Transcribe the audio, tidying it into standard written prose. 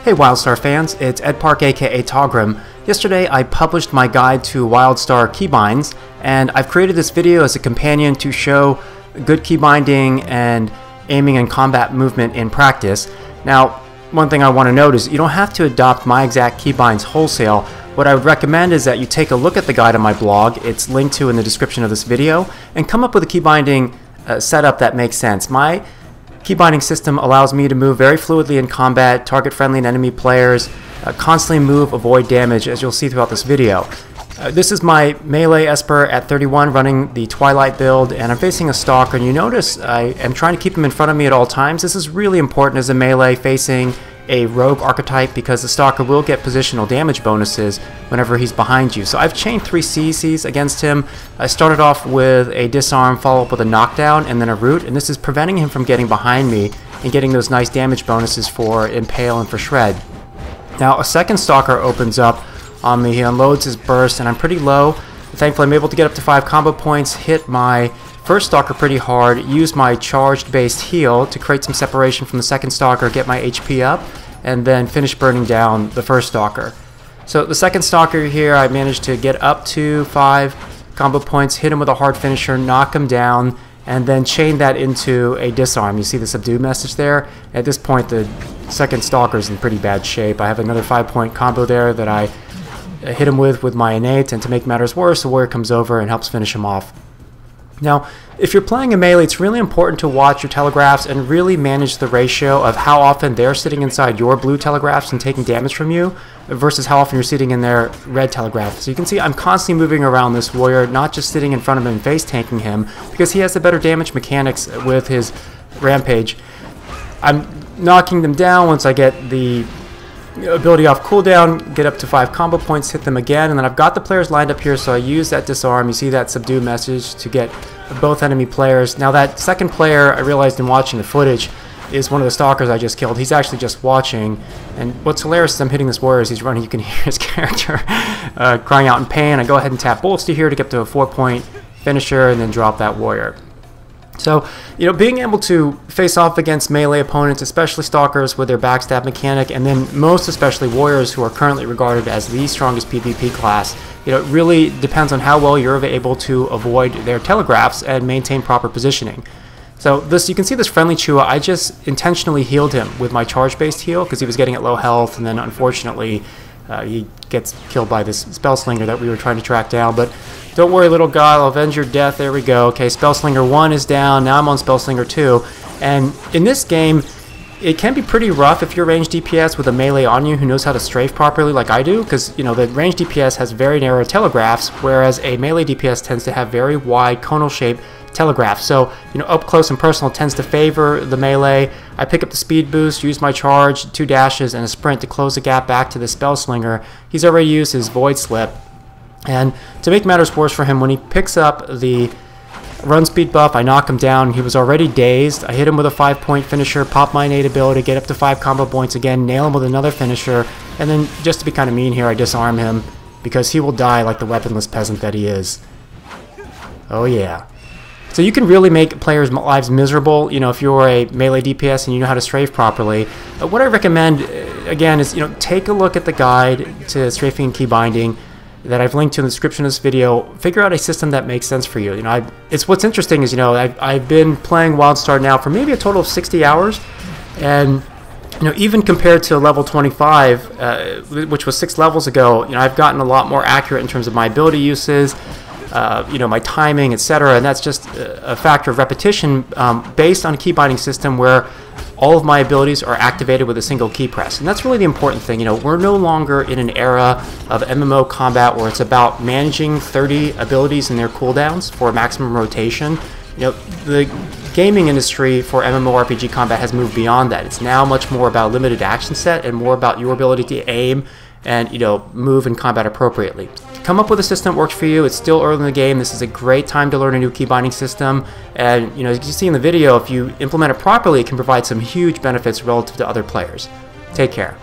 Hey WildStar fans, it's Ed Park aka Taugrim. Yesterday I published my guide to WildStar Keybinds, and I've created this video as a companion to show good keybinding and aiming and combat movement in practice. Now, one thing I want to note is you don't have to adopt my exact keybinds wholesale. What I would recommend is that you take a look at the guide on my blog, it's linked to in the description of this video, and come up with a keybinding setup that makes sense. My keybinding system allows me to move very fluidly in combat, target friendly and enemy players, constantly move, avoid damage, as you'll see throughout this video. This is my melee Esper at 31 running the Twilight build, and I'm facing a Stalker, and you notice I am trying to keep him in front of me at all times. This is really important as a melee facing a rogue archetype because the Stalker will get positional damage bonuses whenever he's behind you. So I've chained 3 CCs against him. I started off with a disarm, follow up with a knockdown, and then a root, and this is preventing him from getting behind me and getting those nice damage bonuses for Impale and for Shred. Now a second Stalker opens up on me, he unloads his burst, and I'm pretty low. Thankfully I'm able to get up to 5 combo points, hit my first Stalker pretty hard, use my charged based heal to create some separation from the second Stalker, get my HP up, and then finish burning down the first Stalker. So the second Stalker here, I managed to get up to 5 combo points, hit him with a hard finisher, knock him down, and then chain that into a disarm. You see the subdue message there? At this point the second Stalker is in pretty bad shape. I have another 5-point combo there that I hit him with my innate, and to make matters worse, the warrior comes over and helps finish him off. Now, if you're playing a melee, it's really important to watch your telegraphs and really manage the ratio of how often they're sitting inside your blue telegraphs and taking damage from you versus how often you're sitting in their red telegraph. So you can see I'm constantly moving around this warrior, not just sitting in front of him and face tanking him, because he has the better damage mechanics with his rampage. I'm knocking them down once I get the ability off cooldown, get up to 5 combo points, hit them again, and then I've got the players lined up here, so I use that disarm. You see that subdue message to get both enemy players. Now that second player, I realized in watching the footage, is one of the Stalkers I just killed. He's actually just watching, and what's hilarious is I'm hitting this warrior as he's running. You can hear his character crying out in pain. I go ahead and tap Bolster here to get to a 4-point finisher and then drop that warrior. So, you know, being able to face off against melee opponents, especially Stalkers with their backstab mechanic, and then most especially Warriors who are currently regarded as the strongest PvP class, you know, it really depends on how well you're able to avoid their telegraphs and maintain proper positioning. So this, you can see this friendly Chua, I just intentionally healed him with my charge-based heal because he was getting at low health, and then unfortunately he gets killed by this Spellslinger that we were trying to track down. But don't worry, little guy, I'll avenge your death. There we go. Okay, Spellslinger 1 is down. Now I'm on Spellslinger 2. And in this game, it can be pretty rough if you're ranged DPS with a melee on you who knows how to strafe properly like I do, because, you know, the ranged DPS has very narrow telegraphs, whereas a melee DPS tends to have very wide conal-shaped telegraph. So, you know, up close and personal tends to favor the melee. I pick up the speed boost, use my charge, 2 dashes, and a sprint to close the gap back to the Spellslinger. He's already used his Void Slip. And to make matters worse for him, when he picks up the run speed buff, I knock him down. He was already dazed. I hit him with a 5-point finisher, pop my innate ability, get up to 5 combo points again, nail him with another finisher, and then just to be kind of mean here, I disarm him because he will die like the weaponless peasant that he is. Oh yeah. So you can really make players' lives miserable, you know, if you're a melee DPS and you know how to strafe properly. What I recommend, again, is, you know, take a look at the guide to strafing and keybinding that I've linked to in the description of this video. Figure out a system that makes sense for you. You know, it's what's interesting is, you know, I've been playing WildStar now for maybe a total of 60 hours, and you know, even compared to level 25, which was 6 levels ago, you know, I've gotten a lot more accurate in terms of my ability uses, you know, my timing, etc. And that's just a factor of repetition based on a keybinding system where all of my abilities are activated with a single key press. And that's really the important thing. You know, we're no longer in an era of MMO combat where it's about managing 30 abilities and their cooldowns for maximum rotation. You know, the gaming industry for MMORPG combat has moved beyond that. It's now much more about limited action set and more about your ability to aim and, you know, move in combat appropriately. Come up with a system that works for you. It's still early in the game. This is a great time to learn a new keybinding system, and, you know, as you see in the video, if you implement it properly, it can provide some huge benefits relative to other players. Take care.